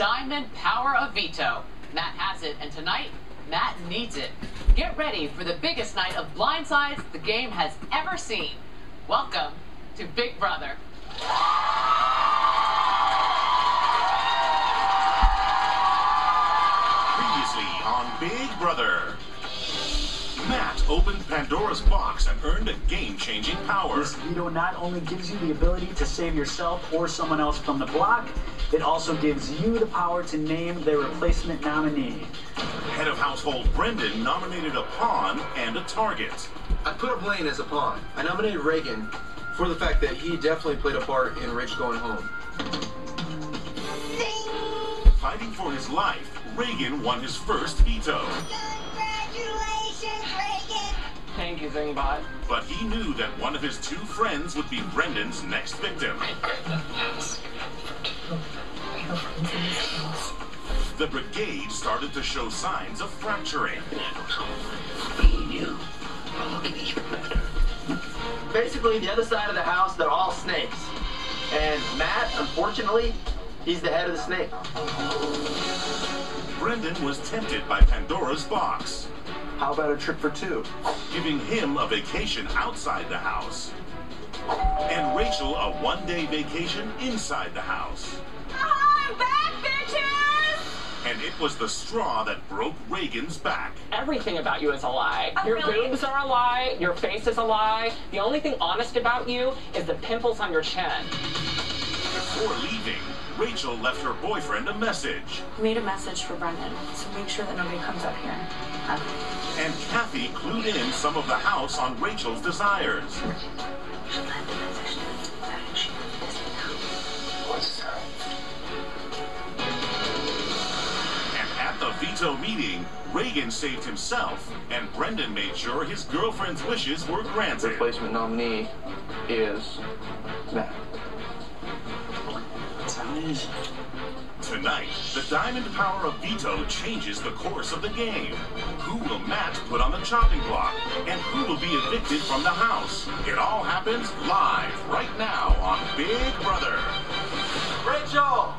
diamond power of veto. Matt has it, and tonight, Matt needs it. Get ready for the biggest night of blindsides the game has ever seen. Welcome to Big Brother. Previously on Big Brother, Matt opened Pandora's box and earned a game-changing power. This veto not only gives you the ability to save yourself or someone else from the block, it also gives you the power to name their replacement nominee. Head of household Brendan nominated a pawn and a target. I put up Lane as a pawn. I nominated Reagan for the fact that he definitely played a part in Rich going home. Fighting for his life, Reagan won his first veto. Congratulations, Reagan! Thank you, Zingbot. But he knew that one of his two friends would be Brendan's next victim. The brigade started to show signs of fracturing. Basically, the other side of the house, they're all snakes. And Matt, unfortunately, he's the head of the snake. Brendan was tempted by Pandora's box, How about a trip for two? giving him a vacation outside the house, and Rachel a one-day vacation inside the house. I'm back, bitches! And it was the straw that broke Reagan's back. Everything about you is a lie. Oh, Your really? boobs are a lie. Your face is a lie. The only thing honest about you is the pimples on your chin. Before leaving, Rachel left her boyfriend a message, I made a message for Brendan, so make sure that nobody comes up here. and Kathy clued in some of the house on Rachel's desires. And at the veto meeting, Reagan saved himself, and Brendan made sure his girlfriend's wishes were granted. Replacement nominee is Matt. Tonight, the diamond power of veto changes the course of the game. Who will Matt put on the chopping block? And who will be evicted from the house? It all happens live right now on Big Brother. Rachel!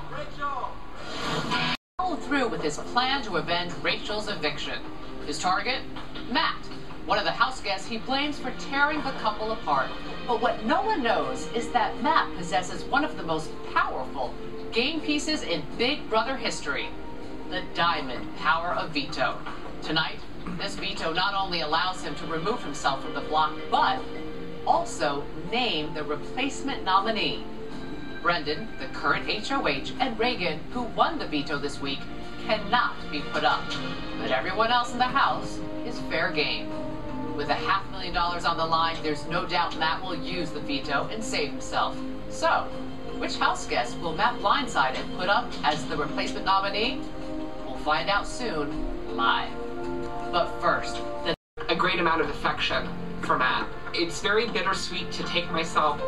Followed through with his plan to avenge Rachel's eviction. His target? Matt, one of the house guests he blames for tearing the couple apart. But what no one knows is that Matt possesses one of the most powerful game pieces in Big Brother history, the diamond power of veto. Tonight, this veto not only allows him to remove himself from the block, but also name the replacement nominee. Brendan, the current HOH, and Reagan, who won the veto this week, cannot be put up. But everyone else in the house is fair game. With $500,000 on the line, there's no doubt Matt will use the veto and save himself. So, which house guest will Matt blindside and put up as the replacement nominee? We'll find out soon, live. But first, A great amount of affection for Matt. It's very bittersweet to take myself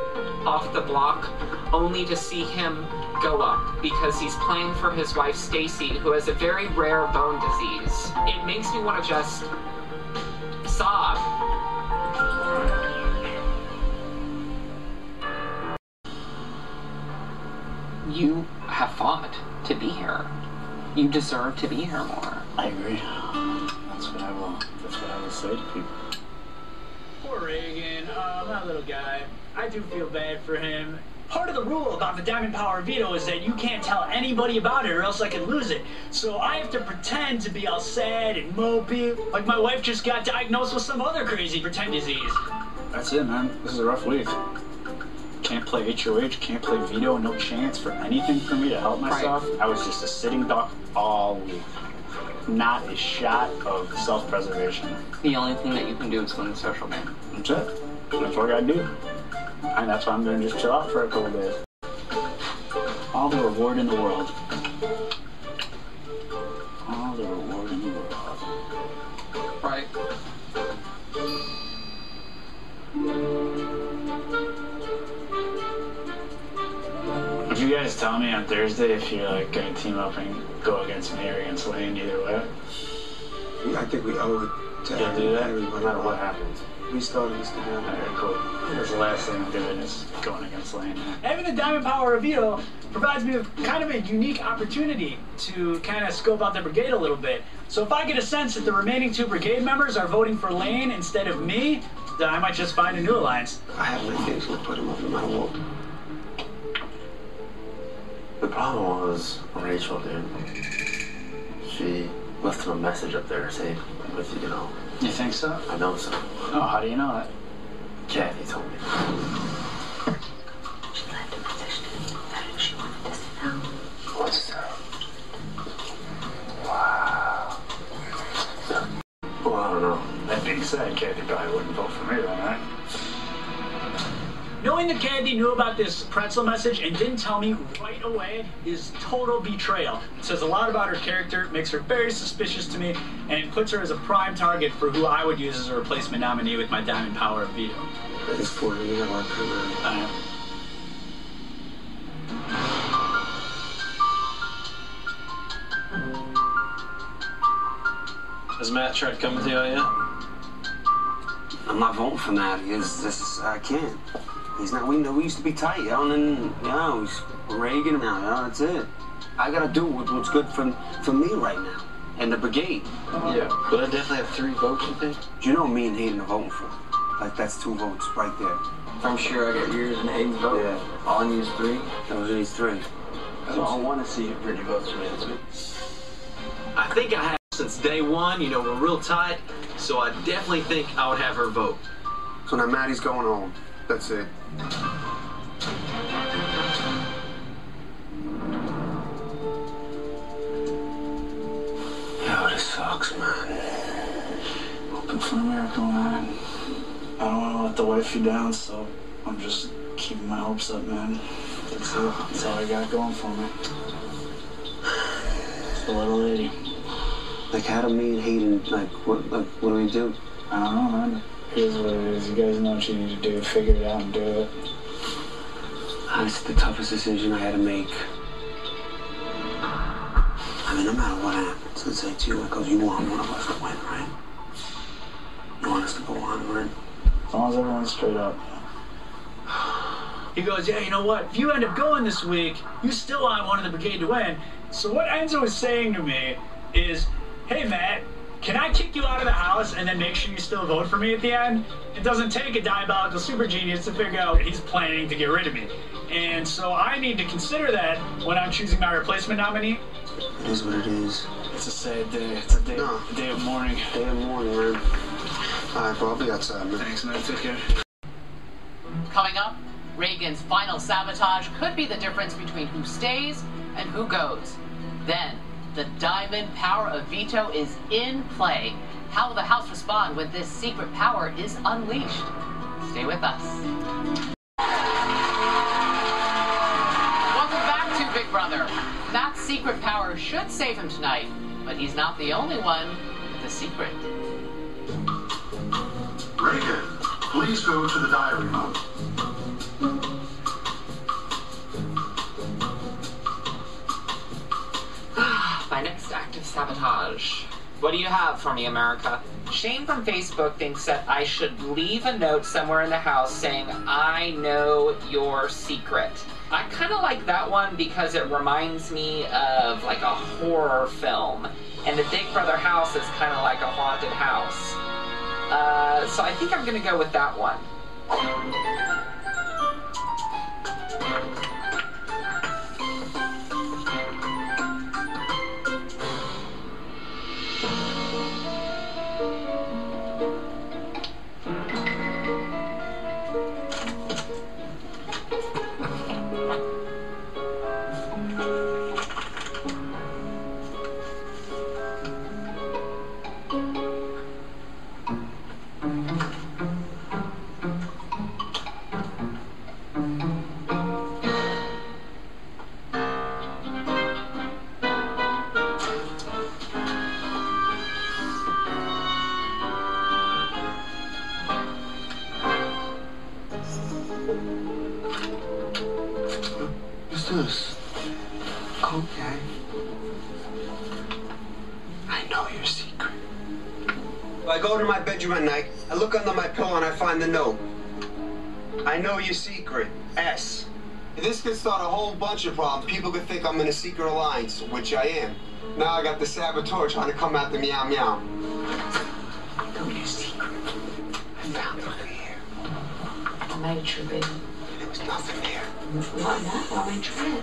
off the block only to see him go up because he's playing for his wife Stacy, who has a very rare bone disease. It makes me want to just sob. You have fought to be here. You deserve to be here more. I agree. That's what I will say to people. Poor Reagan, my little guy. I do feel bad for him. Part of the rule about the diamond power veto is that you can't tell anybody about it or else I could lose it. So I have to pretend to be all sad and mopey, like my wife just got diagnosed with some other crazy pretend disease. That's it, man. This is a rough week. Can't play HOH, can't play veto, no chance for anything for me to help myself. Right. I was just a sitting duck all week. Not a shot of self-preservation. The only thing that you can do is win the social game. That's it. That's what I gotta do. And that's why I'm gonna just chill out for a couple days. All the reward in the world. All the reward in the world. Right. Would you guys tell me on Thursday if you're like gonna team up and go against me or against Lane either way? I think we owe it Can't do that, no matter what happens. We started this together. Alright, cool. That's the last thing I'm doing is going against Lane. Having the Diamond Power of Veto provides me with kind of a unique opportunity to kind of scope out the brigade a little bit. So if I get a sense that the remaining 2 brigade members are voting for Lane instead of me, then I might just find a new alliance. I have my things to put him up no matter what. The problem was Rachel, dude. She left him a message up there saying, with you know. You think so? I know so. Oh, how do you know that? Kathy told me. She left a message that she wanted us to know. What's that? Wow. Well, I don't know. That being said, Kathy probably wouldn't vote for me then, right? Knowing that Candy knew about this pretzel message and didn't tell me right away is total betrayal. It says a lot about her character, makes her very suspicious to me, and puts her as a prime target for who I would use as a replacement nominee with my Diamond Power of Veto. At this point, you gotta work for that. Has Matt tried coming to you yet? I'm not voting for Matt. I can't. He's not. We used to be tight, you know, and then, you know, he's Reagan now, you know, that's it. I gotta do what's good for me right now, and the brigade. Yeah, but I definitely have 3 votes, you think? Do you know me and Hayden are voting for? Like, that's 2 votes right there. I'm sure I got yours and Hayden's vote. Yeah. All I need is 3. Those are these 3. So I want to see if Brittany votes for me this week. I think I have since day 1. You know, we're real tight, so I definitely think I would have her vote. So now Maddie's going home. That's it. Yo, this sucks, man. Hoping for a miracle, man. I don't want to let the wifey down, so I'm just keeping my hopes up, man. That's it. That's all I got going for me. It's the little lady. Like, how do me and Hayden, what do we do? I don't know, man. Here's what it is. You guys know what you need to do. Figure it out and do it. It's the toughest decision I had to make. I mean, no matter what happens, it's like to you, because you want one of us to win, right? You want us to go on, right? As long as everyone's straight up. He goes, yeah, you know what? If you end up going this week, you still want one of the brigade to win. So what Enzo is saying to me is, hey, Matt, can I kick you out of the house and then make sure you still vote for me at the end? It doesn't take a diabolical super genius to figure out he's planning to get rid of me. And so I need to consider that when I'm choosing my replacement nominee. It is what it is. It's a sad day. It's a day, No. a day of mourning. Day of morning, man. All right, bro, I'll be outside, man. Thanks, man. Take care. Coming up, Reagan's final sabotage could be the difference between who stays and who goes. Then, the Diamond Power of Veto is in play. How will the House respond when this secret power is unleashed? Stay with us. Welcome back to Big Brother. Matt's secret power should save him tonight, but he's not the only one with a secret. Reagan, please go to the diary mode. My next act of sabotage. What do you have for me, America? Shane from Facebook thinks that I should leave a note somewhere in the house saying, I know your secret. I kind of like that one because it reminds me of like a horror film. And the Big Brother house is kind of like a haunted house. So I think I'm going to go with that one. What's this? Okay. I know your secret. I go to my bedroom at night, I look under my pillow and I find the note. I know your secret, S. This could start a whole bunch of problems. People could think I'm in a secret alliance, which I am. Now I got the saboteur trying to come at the meow meow. I know your secret. I found it over here. I made sure, baby. There was nothing there. Not that, I made sure.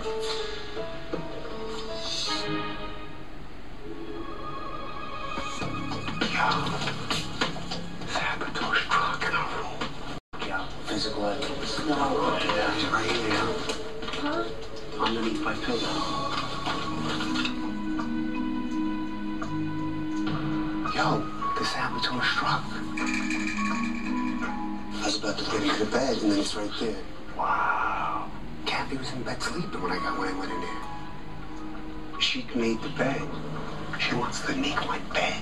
Saboteur struck in our room. Yeah, physical evidence. No, it's right here. Huh? Underneath my pillow. Yo, the saboteur struck. I was about to get into the bed, and then it's right there. Wow. Kathy was in bed sleeping when I went in there. She made the bed. She wants to make my bed.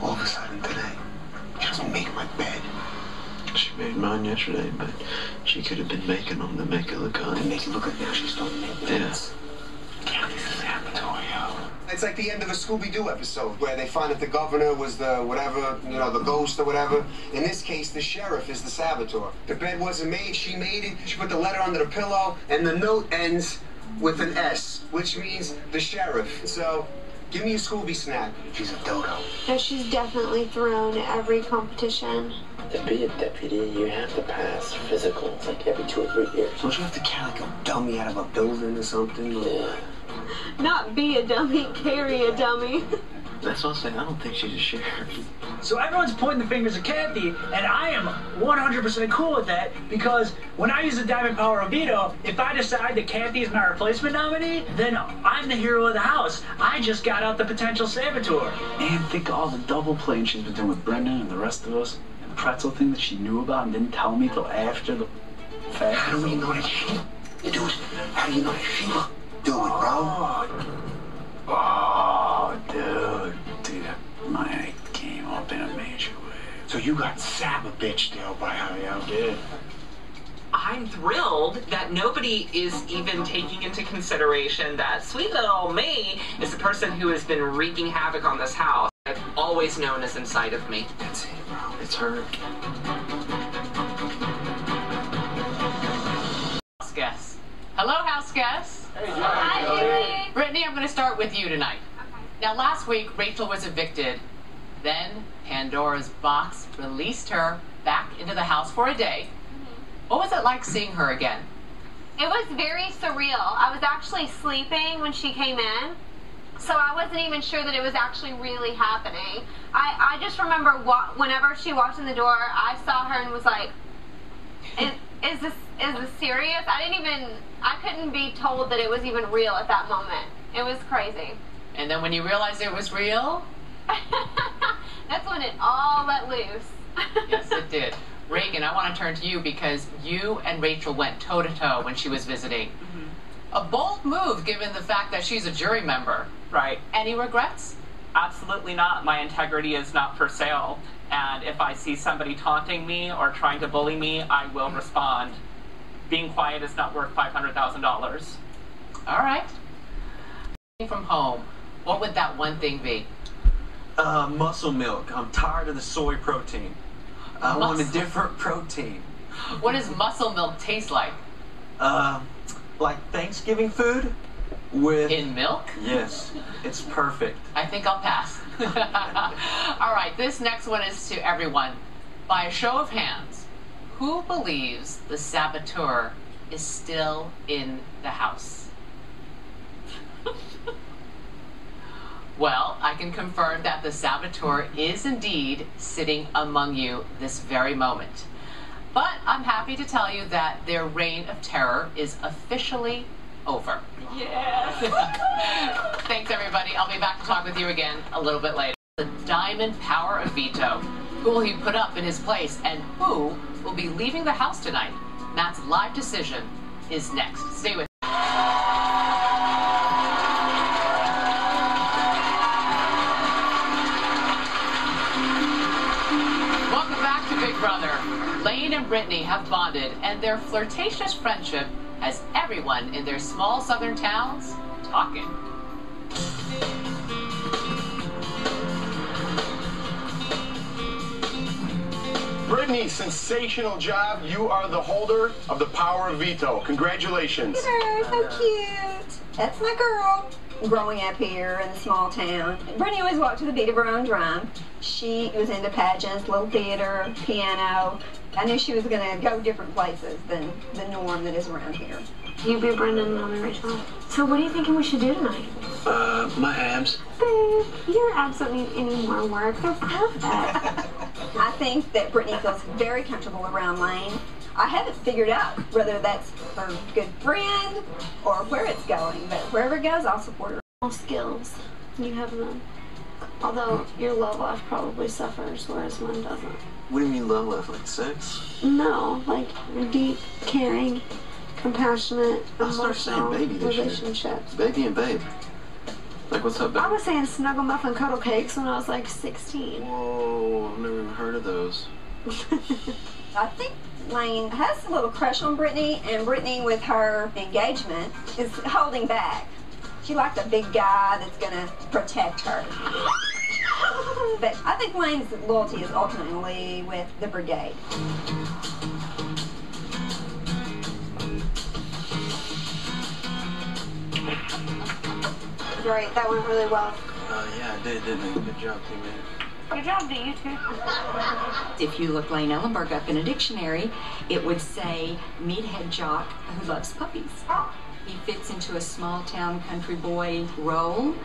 All of a sudden today, she doesn't make my bed. She made mine yesterday, but she could have been making them to make it look good. To make it look like now she's starting to make beds. Kathy's a saboteur, yo. It's like the end of a Scooby-Doo episode where they find that the governor was the whatever, you know, the ghost or whatever. In this case, the sheriff is the saboteur. The bed wasn't made, she made it, she put the letter under the pillow, and the note ends with an S, which means the sheriff. So, give me a Scooby snack. She's a dodo. No, she's definitely thrown every competition. To be a deputy, you have to pass physicals like every 2 or 3 years. Don't you have to carry like a dummy out of a building or something? Yeah. Not be a dummy, carry a dummy. That's what I'm saying. I don't think she's a sheriff. So everyone's pointing the fingers at Kathy, and I am 100% cool with that, because when I use the Diamond Power of Veto, if I decide that Kathy is my replacement nominee, then I'm the hero of the house. I just got out the potential saboteur. And think of all the double playing she's been doing with Brendan and the rest of us. And the pretzel thing that she knew about and didn't tell me till after the fact. How do we know that she do it? How do you know that she do it, bro? Oh, dude, my came up in a major way. So you got sab-a-bitch deal by how you did. I'm thrilled that nobody is even taking into consideration that sweet little me is the person who has been wreaking havoc on this house. I've always known is inside of me. That's it, bro. It's her. House guests. Hello, house guests. Hi, Julie. Brittany, I'm going to start with you tonight. Now, last week, Rachel was evicted. Then, Pandora's box released her back into the house for a day. What was it like seeing her again? It was very surreal. I was actually sleeping when she came in, so I wasn't even sure that it was actually really happening. I just remember whenever she walked in the door, I saw her and was like, is this serious? I couldn't be told that it was even real at that moment. It was crazy. And then when you realized it was real? That's when it all let loose. Yes, it did. Reagan, I want to turn to you because you and Rachel went toe-to-toe when she was visiting. Mm-hmm. A bold move given the fact that she's a jury member. Right. Any regrets? Absolutely not. My integrity is not for sale. And if I see somebody taunting me or trying to bully me, I will respond. Being quiet is not worth $500,000. All right. From home, what would that one thing be? Muscle milk. I'm tired of the soy protein. I want a different protein. What does muscle milk taste like? Like Thanksgiving food with... In milk? Yes, it's perfect. I think I'll pass. All right, this next one is to everyone. By a show of hands, who believes the saboteur is still in the house? Well, I can confirm that the saboteur is indeed sitting among you this very moment. But I'm happy to tell you that their reign of terror is officially over. Yes. Thanks, everybody. I'll be back to talk with you again a little bit later. The Diamond Power of Veto. Who will he put up in his place, and who will be leaving the house tonight? Matt's live decision is next. Stay with me. Big Brother. Lane and Brittany have bonded, and their flirtatious friendship has everyone in their small southern towns talking. Brittany, sensational job. You are the holder of the power of veto. Congratulations. So cute. That's my girl. Growing up here in a small town, Brittany always walked to the beat of her own drum. She was into pageants, little theater, piano. I knew she was going to go different places than the norm that is around here. You be Brendan and I'll be Rachel. So what are you thinking we should do tonight? My abs. Babe, your abs don't need any more work. They're perfect. I think that Brittany feels very comfortable around Lane. I haven't figured out whether that's her good friend or where it's going, but wherever it goes, I'll support her. All skills. You have none. Although your love life probably suffers, whereas mine doesn't. What do you mean love life? Like sex? No, like deep, caring, compassionate, I'll start saying emotional baby this year. relationships. Baby and babe. Like, what's up, babe? I was saying snuggle muffin cuddle cakes when I was like 16. Whoa, I've never even heard of those. I think Lane has a little crush on Brittany, and Brittany, with her engagement, is holding back. She likes a big guy that's going to protect her. But I think Lane's loyalty is ultimately with the brigade. Great, that went really well. Yeah, I did, didn't I? Good job, teammate. Good job to you two. If you look Lane Ellenberg up in a dictionary, it would say meathead jock who loves puppies. He fits into a small town country boy role,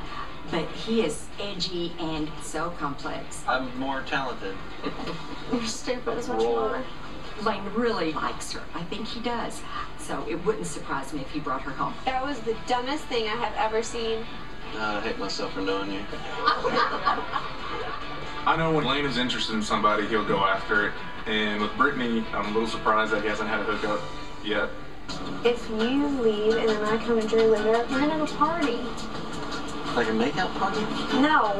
but he is edgy and so complex. I'm more talented. You're stupid is what you are. Lane really likes her. I think he does. So it wouldn't surprise me if he brought her home. That was the dumbest thing I have ever seen. I hate myself for knowing you. I know when Lane is interested in somebody, he'll go after it. And with Brittany, I'm a little surprised that he hasn't had a hookup yet. If you leave and then I come and Drew later, we're gonna have a party. Like a makeout party? No.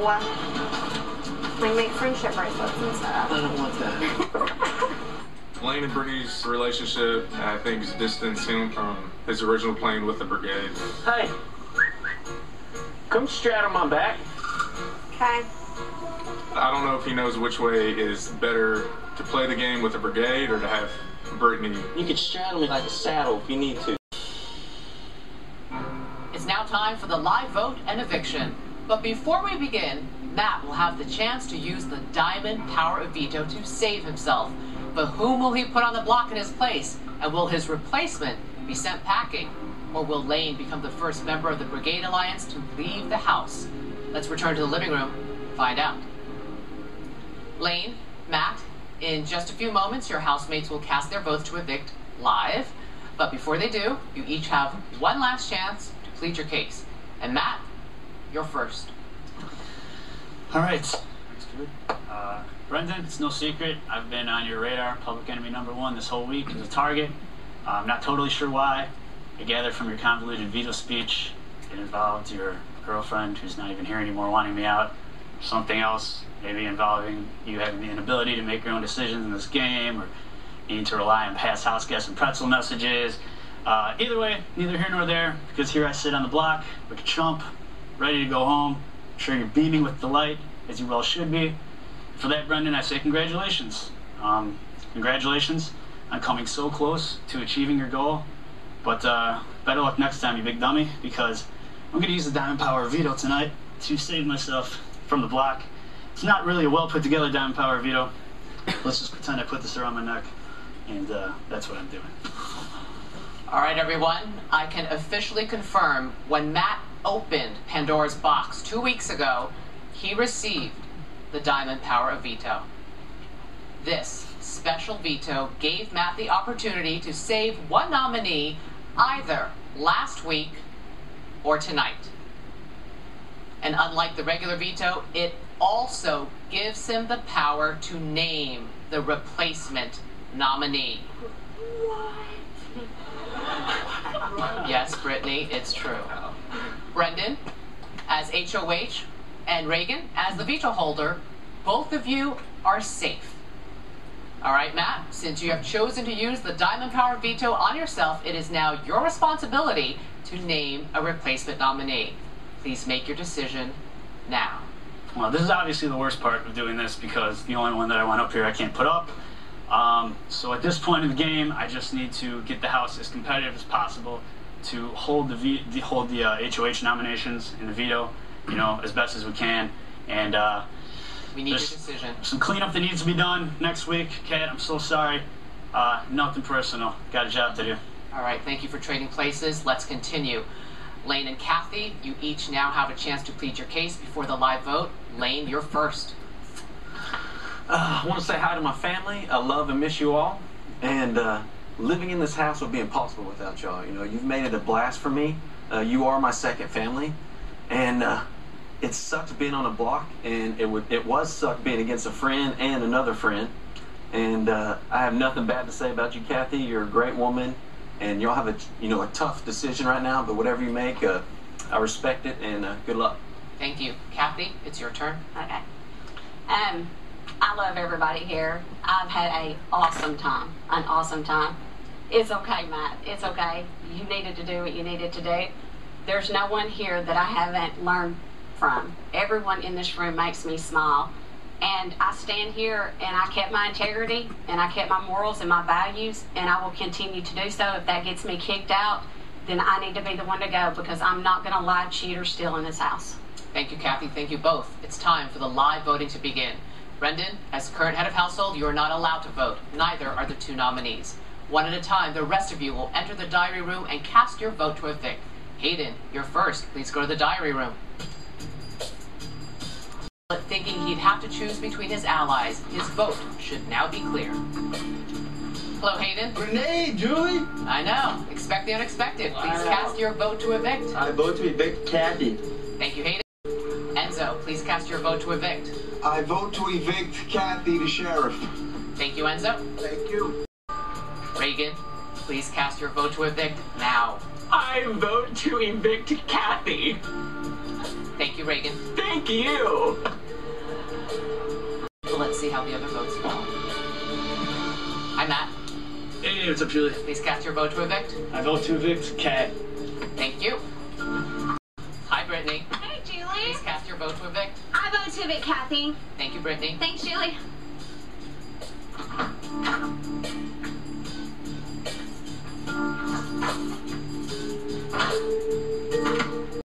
Like make friendship bracelets and stuff. I don't want that. Lane and Brittany's relationship, I think, is distancing him from his original plan with the brigade. Hey, come straddle my back. Okay. I don't know if he knows which way is better to play the game with the brigade or to have Brittany. You could straddle me like a saddle if you need to. It's now time for the live vote and eviction. But before we begin, Matt will have the chance to use the diamond power of veto to save himself. But whom will he put on the block in his place? And will his replacement be sent packing? Or will Lane become the first member of the Brigade Alliance to leave the house? Let's return to the living room and find out. Lane, Matt, in just a few moments, your housemates will cast their votes to evict live. But before they do, you each have one last chance to plead your case. And Matt, you're first. All right. Brendan, it's no secret. I've been on your radar, public enemy #1 this whole week as a target. I'm not totally sure why. I gather from your convoluted veto speech it involved your girlfriend, who's not even here anymore, wanting me out. Something else, maybe involving you having the inability to make your own decisions in this game, or needing to rely on past house guests and pretzel messages. Either way, neither here nor there, because here I sit on the block like a chump, ready to go home. I'm sure you're beaming with delight, as you well should be. For that, Brendan, I say congratulations. Congratulations on coming so close to achieving your goal. But better luck next time, you big dummy, because I'm going to use the diamond power of veto tonight to save myself from the block. It's not really a well put together diamond power of veto. Let's just pretend I put this around my neck, and that's what I'm doing. All right, everyone. I can officially confirm when Matt opened Pandora's box 2 weeks ago, he received the diamond power of veto. This special veto gave Matt the opportunity to save one nominee either last week or tonight. And unlike the regular veto, it also gives him the power to name the replacement nominee. Yes, Brittany, it's true. Brendan, as HOH, and Reagan, as the veto holder, both of you are safe. All right, Matt, since you have chosen to use the diamond power veto on yourself, it is now your responsibility to name a replacement nominee. Please make your decision now. Well, this is obviously the worst part of doing this, because the only one that I want up here I can't put up. So at this point in the game, I just need to get the house as competitive as possible to hold the HOH nominations and the veto, as best as we can. And we need your decision. Some cleanup that needs to be done next week. Kat, I'm so sorry. Nothing personal. Got a job to do. All right, thank you for trading places. Let's continue. Lane and Kathy, you each now have a chance to plead your case before the live vote. Lane, you're first. I want to say hi to my family. I love and miss you all. And living in this house would be impossible without y'all. You've made it a blast for me. You are my second family. And it sucked being on a block, and it was sucked being against a friend and another friend. And I have nothing bad to say about you, Kathy. You're a great woman, and y'all have a tough decision right now. But whatever you make, I respect it, and good luck. Thank you, Kathy. It's your turn. Okay. I love everybody here. I've had an awesome time. It's okay, Matt. It's okay. You needed to do what you needed to do. There's no one here that I haven't learned from. Everyone in this room makes me smile. And I stand here and I kept my integrity and I kept my morals and my values, and I will continue to do so. If that gets me kicked out, then I need to be the one to go, because I'm not going to lie, cheat, or steal in this house. Thank you, Kathy. Thank you both. It's time for the live voting to begin. Brendan, as current head of household, you are not allowed to vote. Neither are the two nominees. One at a time, the rest of you will enter the diary room and cast your vote to evict. Hayden, you're first. Please go to the diary room. Thinking he'd have to choose between his allies, his vote should now be clear. Hello, Hayden. Renee, Julie. I know. Expect the unexpected. Please cast your vote to evict. I vote to evict Kathy. Thank you, Hayden. Enzo, please cast your vote to evict. I vote to evict Kathy, the sheriff. Thank you, Enzo. Thank you. Reagan, please cast your vote to evict now. I vote to evict Kathy. Thank you, Reagan. Thank you. Well, let's see how the other votes fall. Hi, Matt. Hey, what's up, Julie? Please cast your vote to evict. I vote to evict Kat. Thank you. Hi, Brittany. Hey, Julie. Please cast your vote to evict. I vote to evict Kathy. Thank you, Brittany. Thanks, Julie.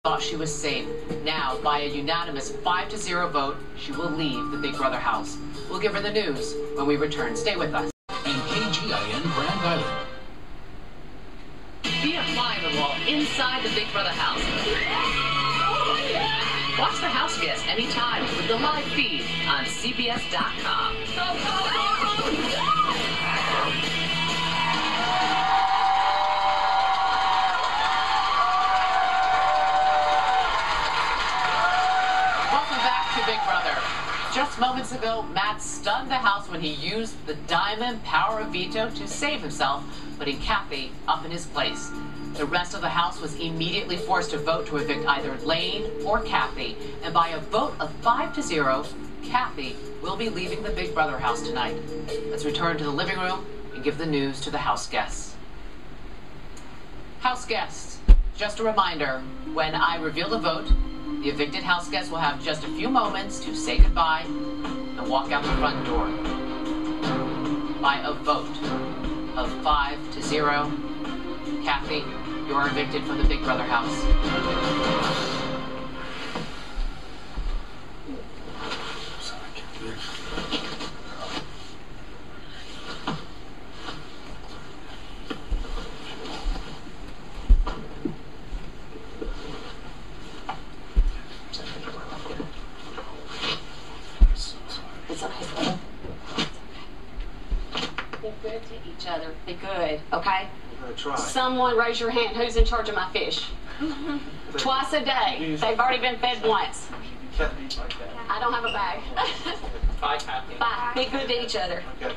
Thought she was safe. Now, by a unanimous 5-0 vote, she will leave the Big Brother house. We'll give her the news when we return. Stay with us. And KGIN Grand Island. Be a fly on the wall inside the Big Brother house. Watch the house guests anytime with the live feed on CBS.com. Welcome back to Big Brother. Just moments ago, Matt stunned the house when he used the diamond power of veto to save himself, putting Kathy up in his place. The rest of the house was immediately forced to vote to evict either Lane or Kathy, and by a vote of 5-0, Kathy will be leaving the Big Brother house tonight. Let's return to the living room and give the news to the house guests. House guests, just a reminder, when I reveal the vote, the evicted house guests will have just a few moments to say goodbye and walk out the front door. By a vote of 5-0, Kathy, you are evicted from the Big Brother house. It's okay. Be good to each other. Be good, okay? Try. Someone raise your hand. Who's in charge of my fish? Twice a day. They've already been fed once. I don't have a bag. Bye, Kathy. Bye. Be good to each other. Okay.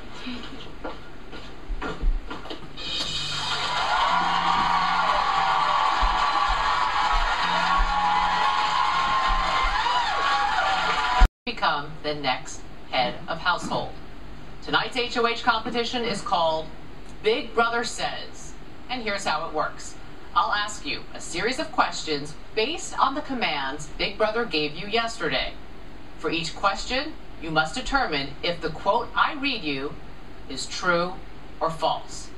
Become the next head of household. Tonight's HOH competition is called Big Brother Says, and here's how it works. I'll ask you a series of questions based on the commands Big Brother gave you yesterday. For each question, you must determine if the quote I read you is true or false.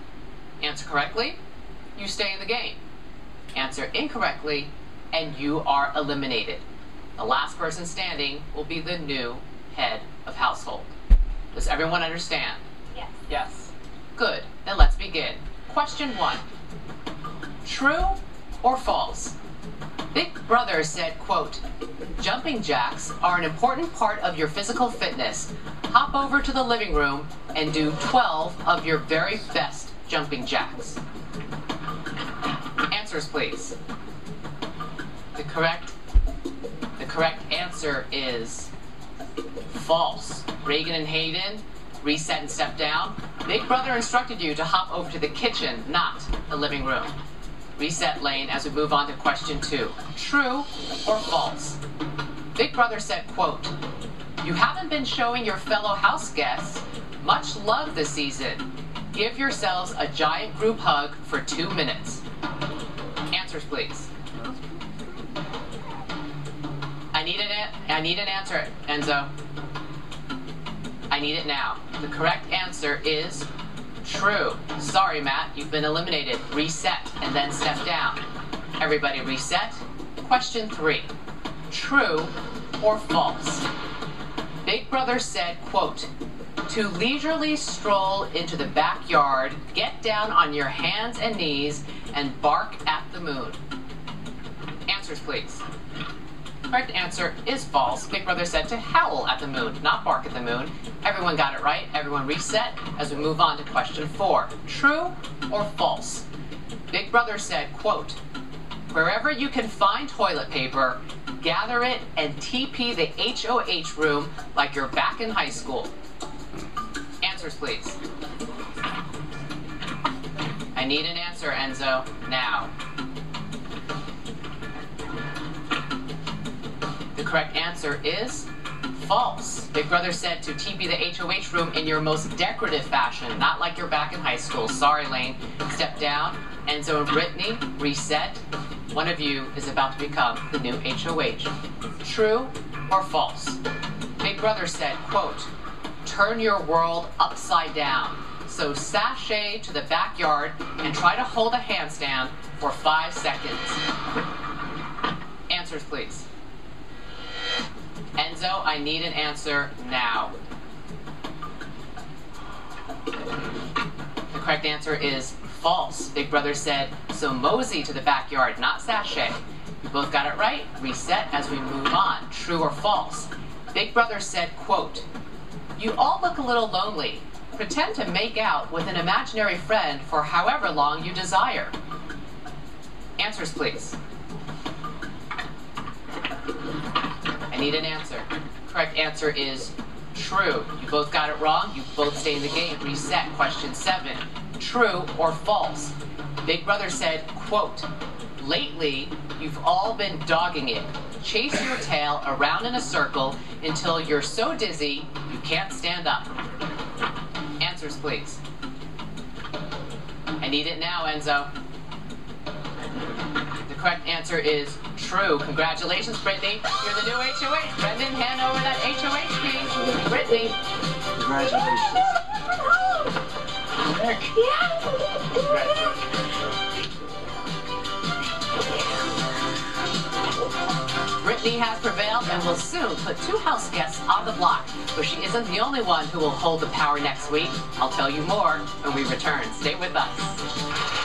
Answer correctly, you stay in the game. Answer incorrectly, and you are eliminated. The last person standing will be the new head of household. Does everyone understand? Yes. Yes. Good. Then let's begin. Question 1. True or false? Big Brother said, quote, jumping jacks are an important part of your physical fitness. Hop over to the living room and do 12 of your very best jumping jacks. Answers, please. The correct answer is false. Reagan and Hayden, reset and step down. Big Brother instructed you to hop over to the kitchen, not the living room. Reset lane as we move on to question 2. True or false? Big Brother said, quote, you haven't been showing your fellow house guests much love this season. Give yourselves a giant group hug for 2 minutes. Answers, please. I need an answer, Enzo. I need it now. The correct answer is true. Sorry, Matt, you've been eliminated. Reset and then step down. Everybody reset. Question 3. True or false? Big Brother said, quote, to leisurely stroll into the backyard, get down on your hands and knees, and bark at the moon. Answers, please. Correct answer is false. Big Brother said to howl at the moon, not bark at the moon. Everyone got it right. Everyone reset as we move on to question 4. True or false? Big Brother said, quote, wherever you can find toilet paper, gather it and TP the HOH room like you're back in high school. Answers, please. I need an answer, Enzo, now. The correct answer is false. Big Brother said to TP the HOH room in your most decorative fashion, not like you're back in high school. Sorry, Lane. Step down. Enzo and Brittany, reset. One of you is about to become the new HOH. True or false? Big Brother said, quote, turn your world upside down. So sashay to the backyard and try to hold a handstand for 5 seconds. Answers, please. Enzo, I need an answer now. The correct answer is false. Big Brother said, so mosey to the backyard, not sashay. You both got it right. Reset as we move on. True or false? Big Brother said, quote, you all look a little lonely. Pretend to make out with an imaginary friend for however long you desire. Answers, please. I need an answer. Correct answer is true. You both got it wrong. You both stay in the game. Reset. Question 7. True or false? Big Brother said, quote, lately, you've all been dogging it. Chase your tail around in a circle until you're so dizzy you can't stand up. Answers, please. I need it now, Enzo. The correct answer is true. Congratulations, Brittany. You're the new HOH. Brendan, hand over that HOH, please. Brittany. Congratulations. Nick. Brittany has prevailed and will soon put 2 house guests on the block. But she isn't the only one who will hold the power next week. I'll tell you more when we return. Stay with us.